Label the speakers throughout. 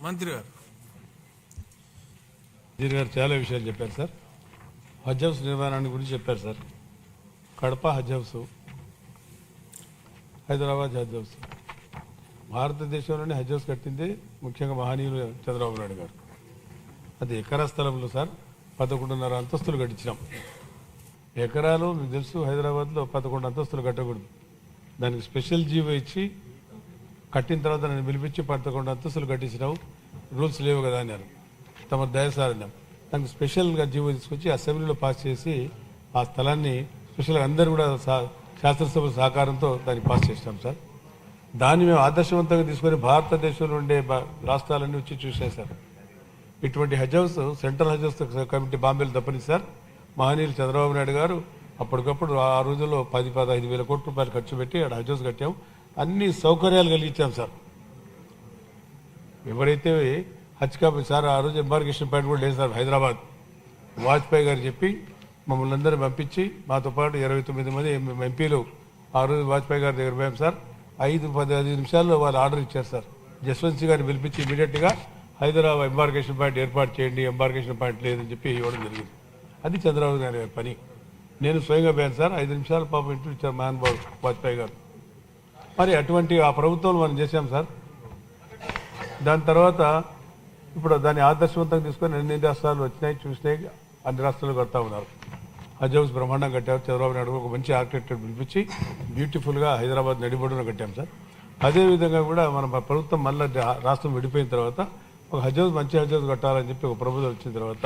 Speaker 1: మంత్రి గారు
Speaker 2: చాలా విషయాలు చెప్పారు సార్. హజ్ హౌస్ నిర్మాణాన్ని గురించి చెప్పారు సార్. కడప హజ్ హౌస్, హైదరాబాద్ హజ్ హౌస్. భారతదేశంలోనే హజ్ హౌస్ కట్టింది ముఖ్యంగా మహనీయులు చంద్రబాబు నాయుడు గారు. అది ఎకరా స్థలంలో సార్ 11.5 అంతస్తులు కట్టించినాం. ఎకరాలు మీకు తెలుసు, హైదరాబాద్లో 11 అంతస్తులు కట్టకూడదు. దానికి స్పెషల్ జీవో ఇచ్చి కట్టిన తర్వాత నన్ను పిలిపించి 11 అంతస్తులు కట్టించినావు, రూల్స్ లేవు కదా అన్నారు. తమ దయసారన్నాం. దానికి స్పెషల్గా జీవో తీసుకొచ్చి అసెంబ్లీలో పాస్ చేసి ఆ స్థలాన్ని స్పెషల్గా అందరూ కూడా శాసనసభ సహకారంతో దాన్ని పాస్ చేసినాం సార్. దాన్ని మేము ఆదర్శవంతంగా తీసుకొని భారతదేశంలో ఉండే రాష్ట్రాలన్నీ వచ్చి చూసాయి సార్. ఇటువంటి హజ్ హౌస్ సెంట్రల్ హజ్ హౌస్ కమిటీ బాంబేలో తప్పని సార్. మహనీయులు చంద్రబాబు నాయుడు గారు అప్పటికప్పుడు ఆ రోజుల్లో 10-15 వేల కోట్ల రూపాయలు ఖర్చు పెట్టి అక్కడ హజ్ హౌస్ కట్టాం. అన్ని సౌకర్యాలు కలిగించాం సార్. ఎవరైతే హజ్ కాబట్టి సార్ ఆ రోజు ఎంబార్కేషన్ పాయింట్ కూడా లేదు సార్. హైదరాబాద్ వాజ్పేయి గారు చెప్పి మమ్మల్ని అందరినీ పంపించి మాతో పాటు 29 మంది ఎంపీలు ఆ రోజు వాజ్పేయి గారి దగ్గర పోయాం సార్. 5-10 నిమిషాల్లో వాళ్ళు ఆర్డర్ ఇచ్చారు సార్. జస్వంత్ సింగ్ గారిని పిలిపించి ఇమీడియట్గా హైదరాబాద్ ఎంబార్కేషన్ పాయింట్ ఏర్పాటు చేయండి, ఎంబార్కేషన్ పాయింట్ లేదని చెప్పి ఇవ్వడం జరిగింది. అది చంద్రబాబు నాయుడు గారి పని. నేను స్వయంగా పోయాను సార్. 5 నిమిషాలు పాపం ఇంటూ ఇచ్చారు మహానుభావు వాజ్పేయి గారు. మరి అటువంటి ఆ ప్రభుత్వం మనం చేశాం సార్. దాని తర్వాత ఇప్పుడు దాన్ని ఆదర్శవంతంగా తీసుకొని అన్ని రాష్ట్రాలు వచ్చినాయి, చూసినాయి, అన్ని రాష్ట్రాలు కడతా ఉన్నారు. హజ్ హౌస్ బ్రహ్మాండం కట్టారు. చంద్రబాబు నాయుడు ఒక మంచి ఆర్కిటెక్టర్ పిలిపించి బ్యూటిఫుల్గా హైదరాబాద్ నడిబొడ్డున కట్టాం సార్. అదేవిధంగా కూడా మన ప్రభుత్వం మళ్ళీ రాష్ట్రం విడిపోయిన తర్వాత ఒక హజ్ హౌస్, మంచి హజ్ హౌస్ కట్టాలని చెప్పి ఒక ప్రభుత్వం వచ్చిన తర్వాత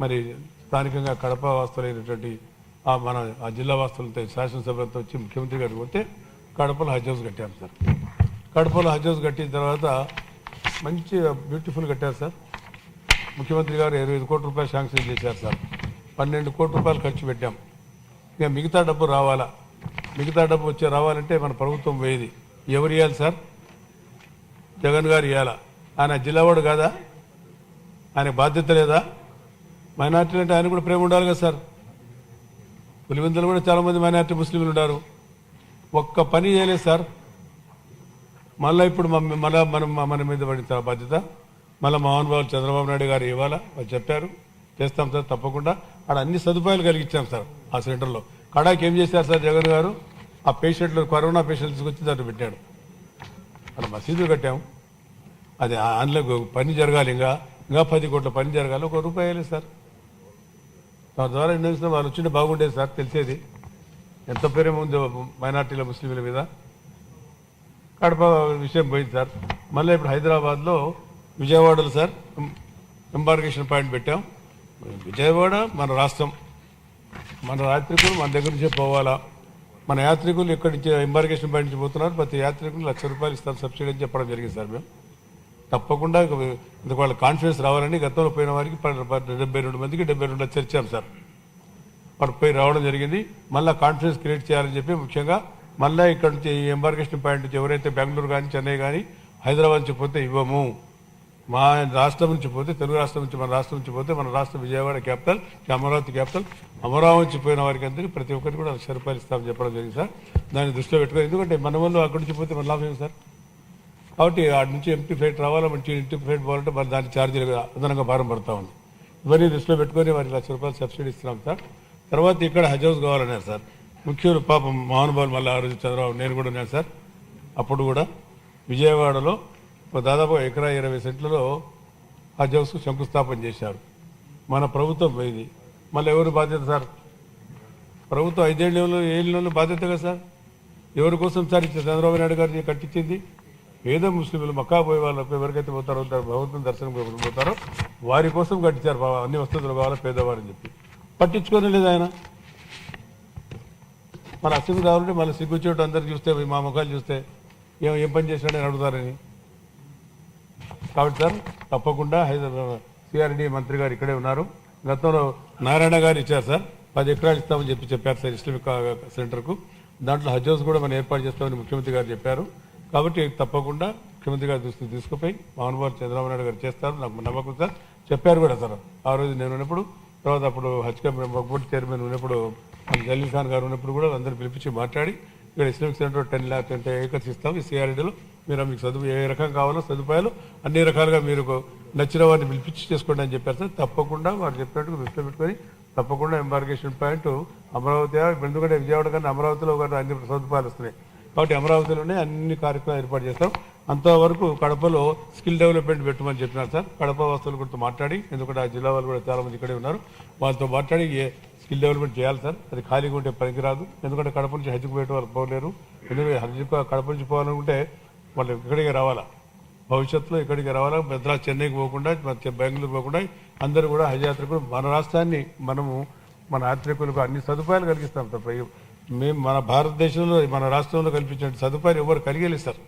Speaker 2: మరి స్థానికంగా కడప వాస్తులైనటువంటి మన ఆ జిల్లా వాస్తులతో శాసనసభతో వచ్చి ముఖ్యమంత్రి గారికి పోతే కడపలో హజ్ హౌస్ కట్టాం సార్. కడపలో హజ్ హౌస్ కట్టిన తర్వాత మంచి బ్యూటిఫుల్ కట్టారు సార్. ముఖ్యమంత్రి గారు 25 కోట్ల రూపాయలు శాంక్షన్ చేశారు సార్. 12 కోట్ల రూపాయలు ఖర్చు పెట్టాం. ఇక మిగతా డబ్బు రావాలా, మిగతా డబ్బు రావాలంటే మన ప్రభుత్వం పోయేది. ఎవరు ఇవ్వాలి సార్? జగన్ గారు ఇవ్వాలా. ఆయన జిల్లావాడు కాదా? ఆయన బాధ్యత లేదా? మైనార్టీలు అంటే ఆయన కూడా ప్రేమ ఉండాలి కదా సార్. పులివెందులు కూడా చాలామంది మైనార్టీ ముస్లింలు ఉన్నారు. ఒక్క పని చేయలేదు సార్. మళ్ళీ ఇప్పుడు మన మీద పడిన బాధ్యత మళ్ళీ మహానుభావులు చంద్రబాబు నాయుడు గారు ఇవ్వాలా. వాళ్ళు చెప్పారు, చేస్తాం సార్ తప్పకుండా. అక్కడ అన్ని సదుపాయాలు కలిగించాం సార్. ఆ సెంటర్లో కడాకి ఏం చేశారు సార్ జగన్ గారు? ఆ పేషెంట్లు, కరోనా పేషెంట్లు తీసుకొచ్చి దాంట్లో పెట్టాడు. అక్కడ మసీదులు కట్టాము. అది అందులో పని జరగాలి, ఇంకా 10 కోట్ల పని జరగాలి. 1 రూపాయి లేదు సార్. దాని ద్వారా ఎన్నో వాళ్ళు వచ్చింటే బాగుండేది సార్. తెలిసేది ఎంత ప్రేమ ఉందో మైనార్టీల ముస్లింల మీద. కడప విషయం పోయింది సార్. మళ్ళీ ఇప్పుడు హైదరాబాద్లో విజయవాడలో సార్ ఎంబార్కేషన్ పాయింట్ పెట్టాం. విజయవాడ మన రాష్ట్రం, మన యాత్రికులు మన దగ్గర నుంచే పోవాలా. మన యాత్రికులు ఇక్కడి నుంచి ఎంబార్కేషన్ పాయింట్ నుంచి పోతున్నారు. ప్రతి యాత్రికులు 1,00,000 రూపాయలు ఇస్తారు సబ్సిడీ అని చెప్పడం జరిగింది సార్. మేము తప్పకుండా ఇందుకు వాళ్ళ కాన్ఫిడెన్స్ రావాలని గతంలో పోయిన వారికి 72 మందికి 72 లక్షలు ఇచ్చాం సార్. వాడు పోయి రావడం జరిగింది. మళ్ళీ కాన్ఫిడెన్స్ క్రియేట్ చేయాలని చెప్పి ముఖ్యంగా మళ్ళీ ఇక్కడ నుంచి ఈ ఎంబార్కేషన్ పాయింట్ నుంచి ఎవరైతే బెంగళూరు కానీ, చెన్నై కానీ, హైదరాబాద్ నుంచి పోతే ఇవ్వము. మా రాష్ట్రం నుంచి పోతే, తెలుగు రాష్ట్రం నుంచి మన రాష్ట్రం నుంచి పోతే, మన రాష్ట్రం విజయవాడ క్యాపిటల్, అమరావతి క్యాపిటల్, అమరావతి నుంచి పోయిన వారికి అందరికీ ప్రతి ఒక్కరికి కూడా 1,00,000 రూపాయలు ఇస్తామని చెప్పడం జరిగింది సార్. దాన్ని దృష్టిలో పెట్టుకో. ఎందుకంటే మన వాళ్ళు అక్కడి నుంచి పోతే మన లాభం సార్. కాబట్టి అటు నుంచి ఎంటీ ఫ్లైట్ రావాలా, మంచి ఎంటీ ఫ్లైట్ పోవాలంటే మరి దాని ఛార్జీలు అదనంగా భారం పడతా ఉంది. ఇవన్నీ దృష్టిలో పెట్టుకొని వారికి 1,00,000 రూపాయలు సబ్సిడీ ఇస్తున్నాం సార్. తర్వాత ఇక్కడ హజ్ హౌస్ కావాలన్నారు సార్. ముఖ్యులు పాపం మహానుభావులు మళ్ళీ ఆ రోజు చంద్రబాబు, నేను కూడా ఉన్నాను సార్. అప్పుడు కూడా విజయవాడలో దాదాపు ఎకరా 20 సెంట్లలో హజ్ హౌస్ శంకుస్థాపన చేశారు. మన ప్రభుత్వం పోయింది. మళ్ళీ ఎవరు బాధ్యత సార్? ప్రభుత్వం 5 ఏళ్ళలో బాధ్యత కదా సార్. ఎవరి కోసం సార్ ఇచ్చారు? చంద్రబాబు నాయుడు గారిని కట్టించింది ఏదో ముస్లింలు మక్కా పోయే వాళ్ళు ఎవరికైతే పోతారో, భగవంతుని దర్శనం పోతారో వారి కోసం కట్టించారు. అన్ని వసతులు కావాలా పేదవారని చెప్పి పట్టించుకోనే లేదు ఆయన. మన అసెంబ్లీ కావాలంటే మళ్ళీ సిగ్గుచ్చేటు అందరు చూస్తే, మా ముఖాలు చూస్తే ఏం పని చేసినాడని అడుగుతారని. కాబట్టి సార్ తప్పకుండా హైదరాబాద్ సిఆర్డి మంత్రి గారు ఇక్కడే ఉన్నారు. గతంలో నారాయణ గారు ఇచ్చారు సార్. 10 ఎకరాలు ఇస్తామని చెప్పారు సార్ ఇస్లామిక్ సెంటర్కు. దాంట్లో హజ్ హౌస్ కూడా మనం ఏర్పాటు చేస్తామని ముఖ్యమంత్రి గారు చెప్పారు. కాబట్టి తప్పకుండా ముఖ్యమంత్రి గారి దృష్టికి తీసుకుపోయి మహానుభావులు చంద్రబాబు నాయుడు గారు చేస్తారు, నాకు నమ్మకం సార్. చెప్పారు కూడా సార్ ఆ రోజు నేను ఉన్నప్పుడు. తర్వాత అప్పుడు హజ్ బోర్డు చైర్మన్ ఉన్నప్పుడు జలీల్ ఖాన్ గారు ఉన్నప్పుడు కూడా అందరూ పిలిపించి మాట్లాడి ఇక్కడ ఇస్లామిక్ సెంటర్ 10 ఏకర్స్ ఇస్తాం ఈ సిఆర్డీలో మీరు మీకు ఏ రకం కావాలో సదుపాయాలు అన్ని రకాలుగా మీరు నచ్చిన వారిని పిలిపించి చేసుకోండి అని చెప్పారు సార్. తప్పకుండా వారు చెప్పినట్టు దృష్టిలో పెట్టుకొని తప్పకుండా ఎంబార్కేషన్ పాయింట్ అమరావతి, ఎందుకంటే విజయవాడ కన్నా అమరావతిలో అన్ని సదుపాయాలు వస్తున్నాయి కాబట్టి అమరావతిలోనే అన్ని కార్యక్రమాలు ఏర్పాటు చేస్తాం. అంతవరకు కడపలో స్కిల్ డెవలప్మెంట్ పెట్టమని చెప్పినారు సార్. కడప వాసులు కూడా మాట్లాడి, ఎందుకంటే ఆ జిల్లా వాళ్ళు కూడా చాలామంది ఇక్కడే ఉన్నారు, వాళ్ళతో మాట్లాడి స్కిల్ డెవలప్మెంట్ చేయాలి సార్. అది ఖాళీగా ఉంటే పనికిరాదు, ఎందుకంటే కడప నుంచి హజ్కి పోయే వాళ్ళు పోలేరు. ఎందుకంటే కడప నుంచి పోవాలనుకుంటే వాళ్ళు ఇక్కడికి రావాలా, భవిష్యత్తులో ఇక్కడికి రావాలా. మద్రాసు చెన్నైకి పోకుండా బెంగళూరు పోకుండా అందరూ కూడా హజ్ యాత్రికులు మన రాష్ట్రాన్ని మన యాత్రికులకు అన్ని సదుపాయాలు కలిగిస్తాం తప్ప మేము మన భారతదేశంలో మన రాష్ట్రంలో కల్పించిన సదుపాయాలు ఎవరు కలిగేస్తారు.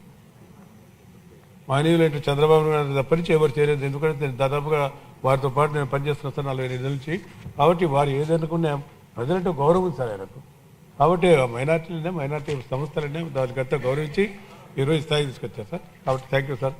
Speaker 2: మానవులు చంద్రబాబు నాయుడు తప్పనించి ఎవరు చేయలేదు. ఎందుకంటే నేను దాదాపుగా వారితో పాటు నేను పనిచేస్తున్న సార్ 45 నెలల నుంచి. కాబట్టి వారు ఏదనుకున్నా ప్రజలంటే గౌరవం సార్ ఆయనకు. కాబట్టి మైనార్టీ సంస్థలనే దానికంతా గౌరవించి ఈరోజు స్థాయికి తీసుకొచ్చారు సార్. కాబట్టి థ్యాంక్ యూ సార్.